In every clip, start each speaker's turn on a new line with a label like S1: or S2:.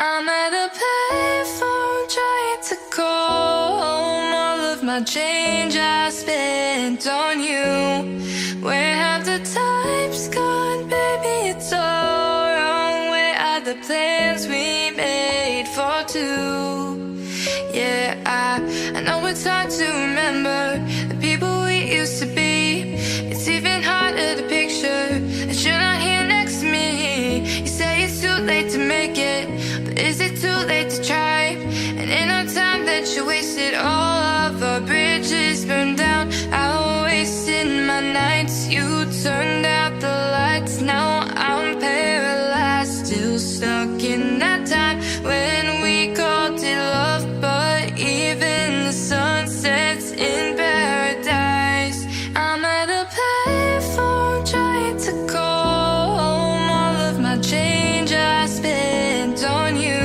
S1: I'm at a payphone trying to call home all of my change I spent on you. Where have the times gone, baby? It's all wrong. Where are the plans we made for two? Yeah, I know it's hard to remember the people we used to be. It's even harder to picture that you're not here next to me. You say it's too late to make it, but is it too late to try? And in our time that you wasted, all of our bridges burned down. I wasted my nights, you turned out the lights. Now I'm paralyzed, still stuck in that time when we called it love. But even the sun sets in paradise. I'm at a payphone trying to call home all of my change I spent on you.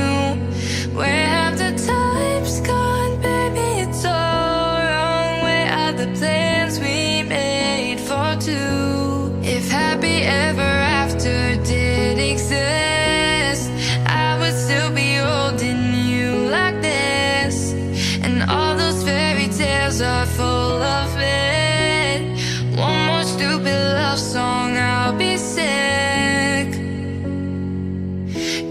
S1: Where have the times gone, baby? It's all wrong. Where are the plans we made for two? If happy ever after did exist, I would still be holding you like this. And all those fairy tales are full of it. One more stupid love song, I'll be sick.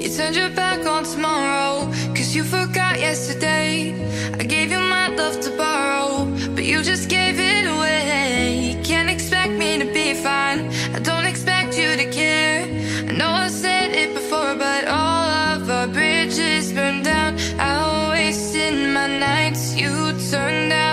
S1: You turned your back on tomorrow, cause you forgot yesterday. I gave you my love to borrow, but you just gave it away. You can't expect me to be fine, I don't expect you to care. I know I said it before, but all of our bridges burned down. I wasted my nights, you turned out